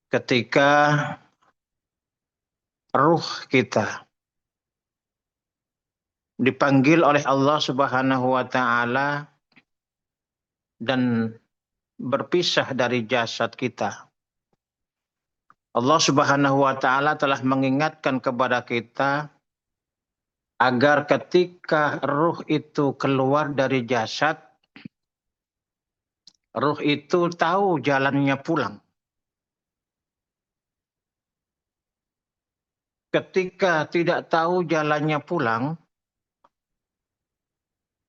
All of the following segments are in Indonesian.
ketika ruh kita dipanggil oleh Allah Subhanahu wa taala dan berpisah dari jasad kita. Allah Subhanahu wa taala telah mengingatkan kepada kita agar ketika ruh itu keluar dari jasad, ruh itu tahu jalannya pulang. Ketika tidak tahu jalannya pulang,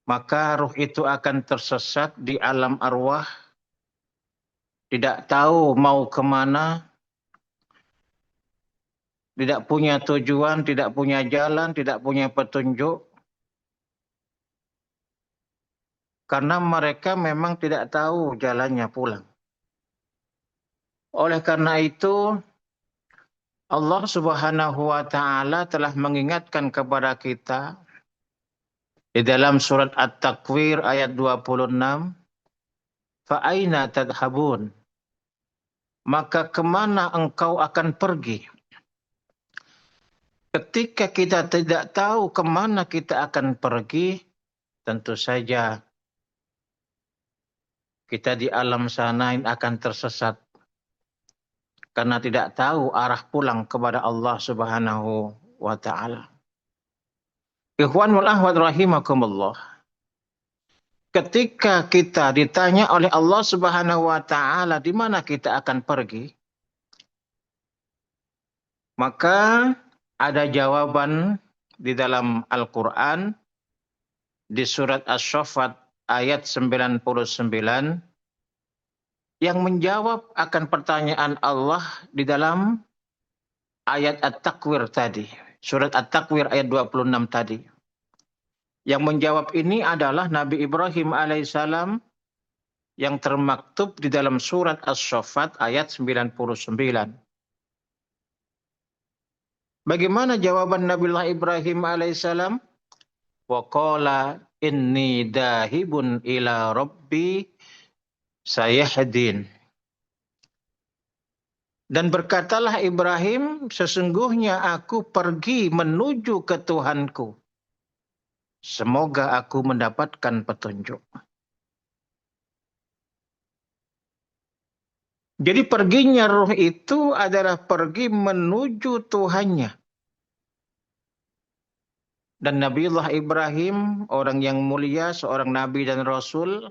maka ruh itu akan tersesat di alam arwah, tidak tahu mau kemana, tidak punya tujuan, tidak punya jalan, tidak punya petunjuk. Karena mereka memang tidak tahu jalannya pulang. Oleh karena itu, Allah Subhanahu wa taala telah mengingatkan kepada kita di dalam surat At-Takwir ayat 26, "Fa aina tadhhabun?" Maka kemana engkau akan pergi? Ketika kita tidak tahu kemana kita akan pergi, tentu saja kita di alam sana akan tersesat. Karena tidak tahu arah pulang kepada Allah Subhanahu wa ta'ala. Ikhwanul ahwad rahimakumullah. Ketika kita ditanya oleh Allah Subhanahu wa ta'ala di mana kita akan pergi, maka ada jawaban di dalam Al-Quran di surat Asy-Syaffat ayat 99 yang menjawab akan pertanyaan Allah di dalam ayat At-Takwir tadi. Surat At-Takwir ayat 26 tadi. Yang menjawab ini adalah Nabi Ibrahim alaihissalam yang termaktub di dalam surat Asy-Syaffat ayat 99. Bagaimana jawaban Nabiullah Ibrahim alaihissalam? Wa qala inni dahibun ila rabbi sayahdin. Dan berkatalah Ibrahim, sesungguhnya aku pergi menuju ke Tuhanku. Semoga aku mendapatkan petunjuk. Jadi perginya ruh itu adalah pergi menuju Tuhannya. Dan Nabiullah Ibrahim, orang yang mulia, seorang nabi dan rasul,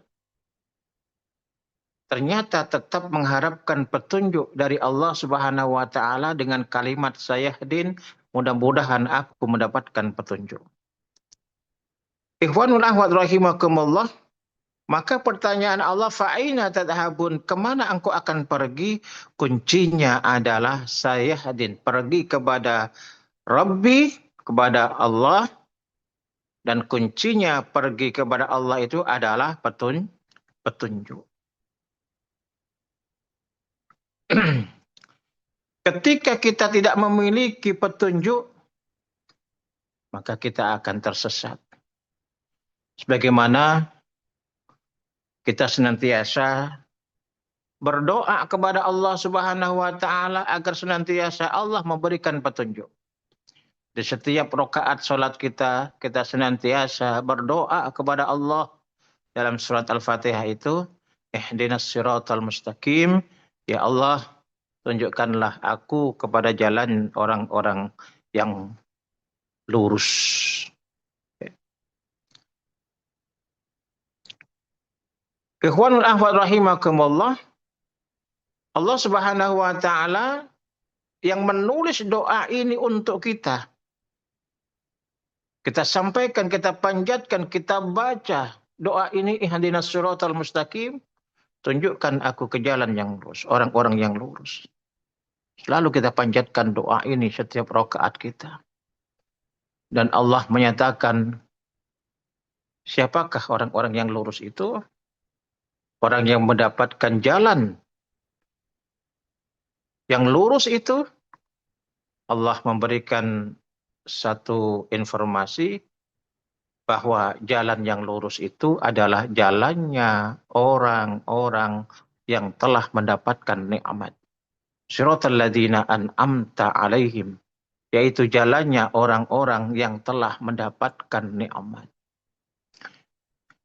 ternyata tetap mengharapkan petunjuk dari Allah Subhanahu wa taala dengan kalimat sayahdin, mudah-mudahan aku mendapatkan petunjuk. Ikhwanul ahwad rahimakumullah, maka pertanyaan Allah, fa'aina tadhhabun, kemana engkau akan pergi? Kuncinya adalah sayahdin, pergi kepada Rabbi, kepada Allah, dan kuncinya pergi kepada Allah itu adalah petunjuk. Ketika kita tidak memiliki petunjuk, maka kita akan tersesat. Sebagaimana kita senantiasa berdoa kepada Allah Subhanahu wa taala agar senantiasa Allah memberikan petunjuk. Di setiap rakaat salat kita senantiasa berdoa kepada Allah dalam surat Al-Fatihah itu, ihdinas siratal mustaqim, ya Allah, tunjukkanlah aku kepada jalan orang-orang yang lurus. Ikhwanul ahwad rahimakumullah, Allah Subhanahu wa taala yang menulis doa ini untuk kita. Kita sampaikan, kita panjatkan, kita baca doa ini, ihdinas siratal mustaqim, tunjukkan aku ke jalan yang lurus, orang-orang yang lurus. Selalu kita panjatkan doa ini setiap rakaat kita. Dan Allah menyatakan, siapakah orang-orang yang lurus itu? Orang yang mendapatkan jalan yang lurus itu, Allah memberikan satu informasi bahwa jalan yang lurus itu adalah jalannya orang-orang yang telah mendapatkan nikmat. Siratal ladzina an'amta alaihim, yaitu jalannya orang-orang yang telah mendapatkan nikmat.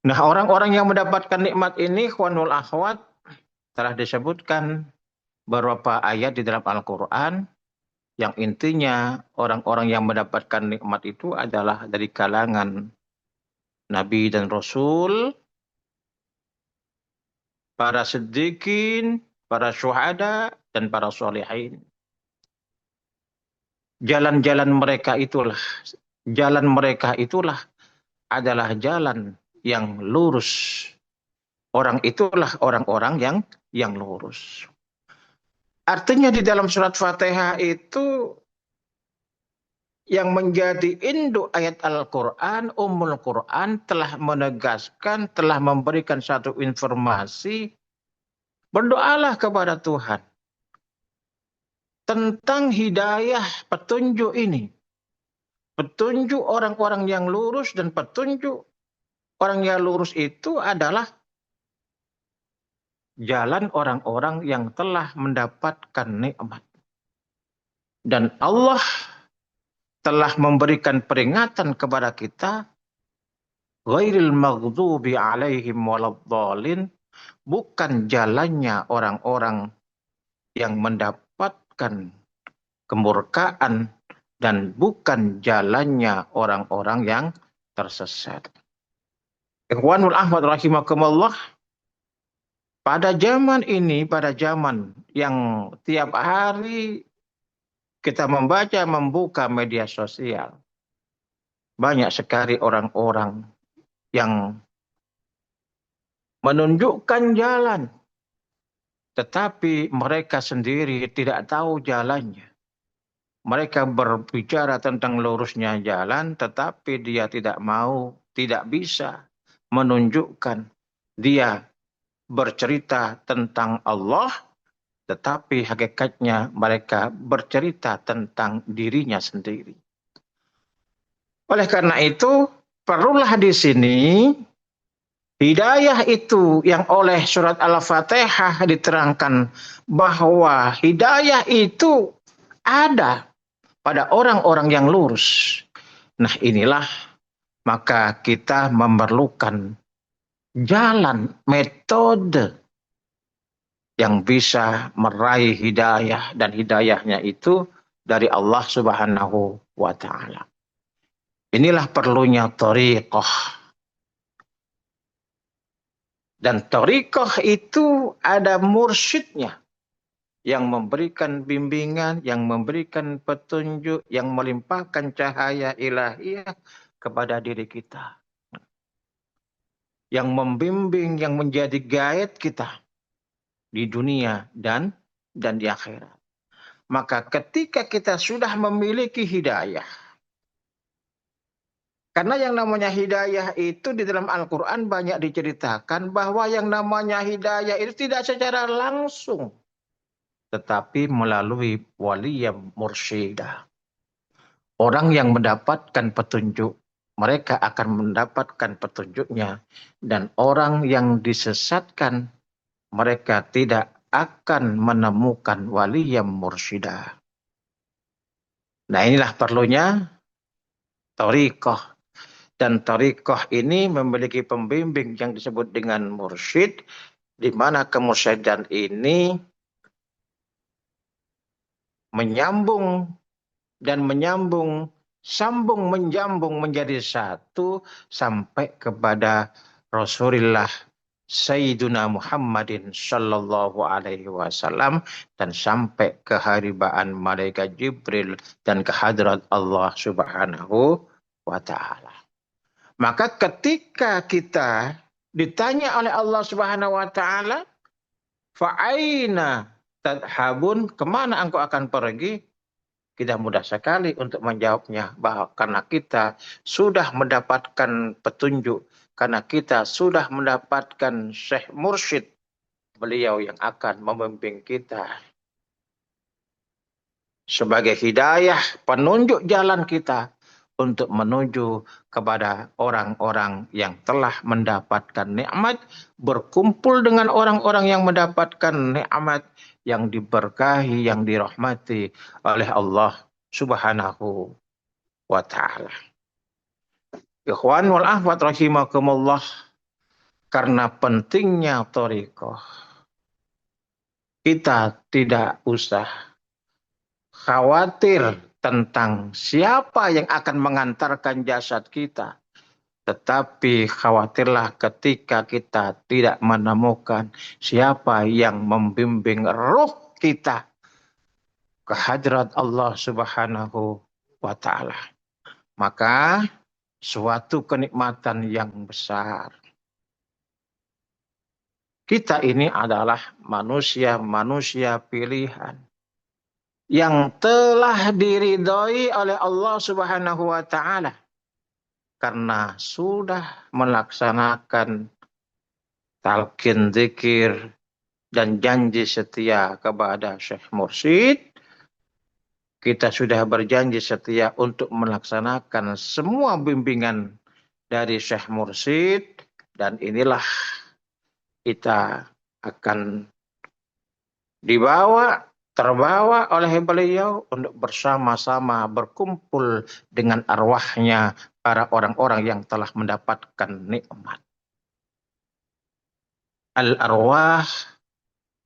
Nah, orang-orang yang mendapatkan nikmat ini, ikhwanul akhwat, telah disebutkan beberapa ayat di dalam Al-Quran, yang intinya orang-orang yang mendapatkan nikmat itu adalah dari kalangan Nabi dan Rasul, para siddiqin, para syuhada, dan para sholihin. Jalan mereka itulah adalah jalan yang lurus. Orang itulah orang-orang yang lurus. Artinya di dalam surat Fatihah itu yang menjadi induk ayat Al-Quran, Ummul Quran telah menegaskan, telah memberikan satu informasi, berdoalah kepada Tuhan tentang hidayah petunjuk ini. Petunjuk orang-orang yang lurus, dan petunjuk orang yang lurus itu adalah jalan orang-orang yang telah mendapatkan nikmat. Dan Allah telah memberikan peringatan kepada kita, ghairil maghdubi alaihim waladhdallin, bukan jalannya orang-orang yang mendapatkan kemurkaan, dan bukan jalannya orang-orang yang tersesat. Ikhwanul ahmad rahimakumullah, pada zaman ini, pada zaman yang tiap hari kita membuka media sosial, banyak sekali orang-orang yang menunjukkan jalan, tetapi mereka sendiri tidak tahu jalannya. Mereka berbicara tentang lurusnya jalan, tetapi dia tidak mau, tidak bisa menunjukkan. Dia bercerita tentang Allah, tetapi hakikatnya mereka bercerita tentang dirinya sendiri. Oleh karena itu, perlulah di sini hidayah itu yang oleh surat Al-Fatihah diterangkan bahwa hidayah itu ada pada orang-orang yang lurus. Nah, inilah maka kita memerlukan jalan, metode yang bisa meraih hidayah, dan hidayahnya itu dari Allah Subhanahu wa Ta'ala. Inilah perlunya thariqah. Dan thariqah itu ada mursyidnya yang memberikan bimbingan, yang memberikan petunjuk, yang melimpahkan cahaya ilahiyah kepada diri kita. Yang membimbing, yang menjadi guide kita di dunia dan di akhirat. Maka ketika kita sudah memiliki hidayah, karena yang namanya hidayah itu di dalam Al-Quran banyak diceritakan bahwa yang namanya hidayah itu tidak secara langsung, tetapi melalui waliyam mursyidah. Orang yang mendapatkan petunjuk, mereka akan mendapatkan petunjuknya. Dan orang yang disesatkan, mereka tidak akan menemukan waliyam mursyidah. Nah, inilah perlunya thariqah. Dan thariqah ini memiliki pembimbing yang disebut dengan mursyid, di mana kemursyidan ini menyambung dan sambung menjambung menjadi satu sampai kepada Rasulullah Sayyiduna Muhammadin Sallallahu Alaihi Wasallam, dan sampai keharibaan malaikat Jibril dan kehadrat Allah Subhanahu wa Ta'ala. Maka ketika kita ditanya oleh Allah Subhanahu wa Ta'ala, fa'aina tadhabun, kemana engkau akan pergi? Kita mudah sekali untuk menjawabnya, bahwa karena kita sudah mendapatkan petunjuk, karena kita sudah mendapatkan Syekh Mursyid, beliau yang akan membimbing kita sebagai hidayah, penunjuk jalan kita untuk menuju kepada orang-orang yang telah mendapatkan nikmat, berkumpul dengan orang-orang yang mendapatkan nikmat, yang diberkahi, yang dirahmati oleh Allah Subhanahu wa ta'ala. Ikhwan wal akhwat rahimakumullah, karena pentingnya thariqah, kita tidak usah khawatir tentang siapa yang akan mengantarkan jasad kita. Tetapi khawatirlah ketika kita tidak menemukan siapa yang membimbing ruh kita ke hadrat Allah Subhanahu wa ta'ala. Maka suatu kenikmatan yang besar. Kita ini adalah manusia-manusia pilihan yang telah diridhoi oleh Allah Subhanahu wa ta'ala karena sudah melaksanakan talqin zikir dan janji setia kepada Syekh Mursyid. Kita sudah berjanji setia untuk melaksanakan semua bimbingan dari Syekh Mursyid, dan inilah kita akan terbawa oleh beliau untuk bersama-sama berkumpul dengan arwahnya para orang-orang yang telah mendapatkan nikmat. Al-arwah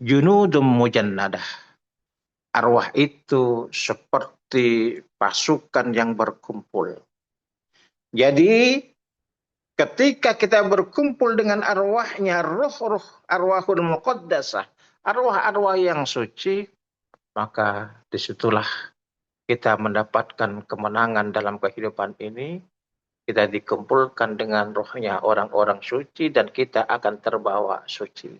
junudum mujannadah. Arwah itu seperti pasukan yang berkumpul. Jadi ketika kita berkumpul dengan arwahnya, ruh-ruh arwahul muqaddasah, arwah-arwah yang suci, maka disitulah kita mendapatkan kemenangan dalam kehidupan ini. Kita dikumpulkan dengan rohnya orang-orang suci dan kita akan terbawa suci.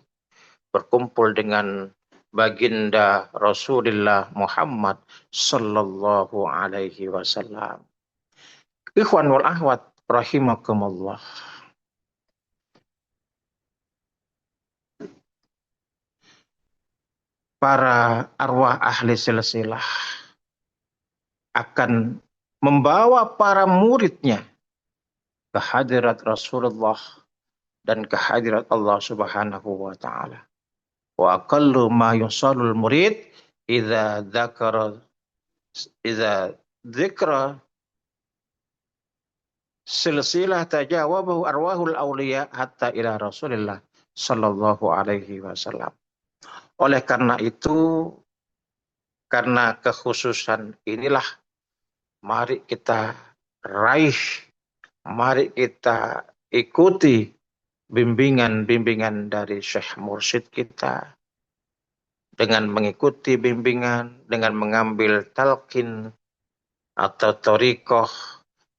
Berkumpul dengan baginda Rasulullah Muhammad sallallahu alaihi wasallam. Ikhwan wal akhwat rahimakumullah. Para arwah ahli silsilah akan membawa para muridnya ke hadirat Rasulullah dan ke hadirat Allah Subhanahu wa ta'ala. Wa aqallu ma yusalul murid idza dzikra silsilah tajawabahu arwahul awliya hatta ila Rasulillah sallallahu alaihi wasallam. Oleh karena itu, karena kekhususan inilah, mari kita raih, mari kita ikuti bimbingan-bimbingan dari Syekh Mursyid kita. Dengan mengikuti bimbingan, dengan mengambil talqin atau thariqah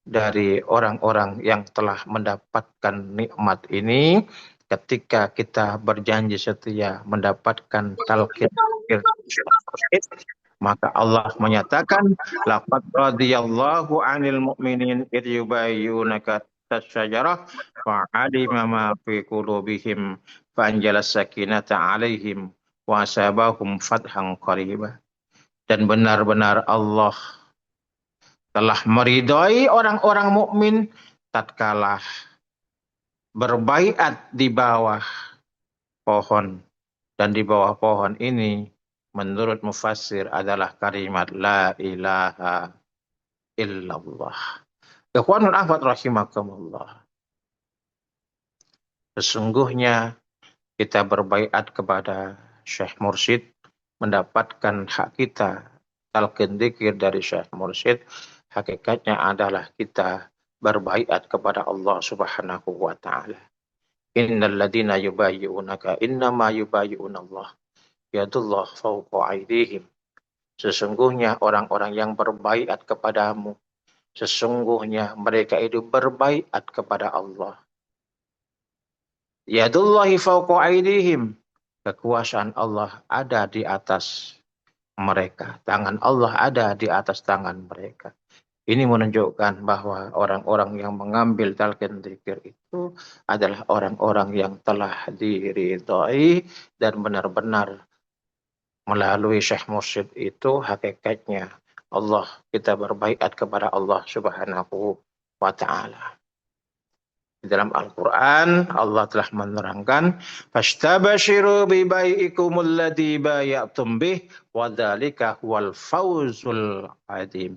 dari orang-orang yang telah mendapatkan nikmat ini, ketika kita berjanji setia mendapatkan talqin, maka Allah menyatakan, laqad radiyallahu 'anil mu'minin idh yubayyunaka tasyajarah fa'alima ma fi qulubihim fa'anjalas sakinata 'alaihim wa asabahum fathan qaribah. Dan benar-benar Allah telah meridhai orang-orang mukmin tatkala berbaiat di bawah pohon, dan di bawah pohon ini menurut mufassir adalah kalimat la ilaha illallah. Ikhwanul akhwat rahimakumullah. Sesungguhnya kita berbaiat kepada Syekh Mursyid, mendapatkan hak kita talqin dzikir dari Syekh Mursyid, hakikatnya adalah kita berbaiat kepada Allah Subhanahu wa ta'ala. Innal ladzina yubayyi'unaka innama yubayyi'unallah yadullah fawqa aydihim. Sesungguhnya orang-orang yang berbaiat kepadamu, sesungguhnya mereka itu berbaiat kepada Allah. Yadullahi fawqa aydihim. Kekuasaan Allah ada di atas mereka. Tangan Allah ada di atas tangan mereka. Ini menunjukkan bahwa orang-orang yang mengambil talqin dzikir itu adalah orang-orang yang telah diridhai dan benar-benar melalui Syekh Mursyid itu hakikatnya Allah, kita berbaiat kepada Allah Subhanahu wa ta'ala. Di dalam Al-Quran Allah telah menerangkan, "Fastabashiru bi bai'ikumul ladzi bay'atum bih wa dzalika huwal fawzul 'adzim."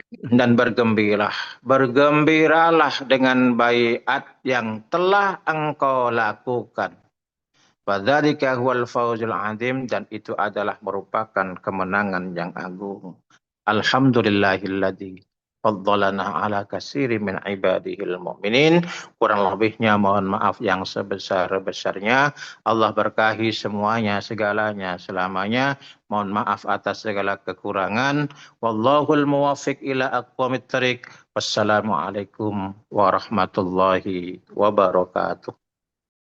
Dan bergembiralah dengan baiat yang telah engkau lakukan. Wadzalika huwal fawzul 'adzim, dan itu adalah merupakan kemenangan yang agung. Alhamdulillahilladzi faddalana ala katsirin min ibadihil mu'minin. Kurang lebihnya mohon maaf yang sebesar-besarnya. Allah berkahi semuanya, segalanya, selamanya. Mohon maaf atas segala kekurangan. Wallahul muwaffiq ila aqwamit thariq. Wassalamualaikum warahmatullahi wabarakatuh.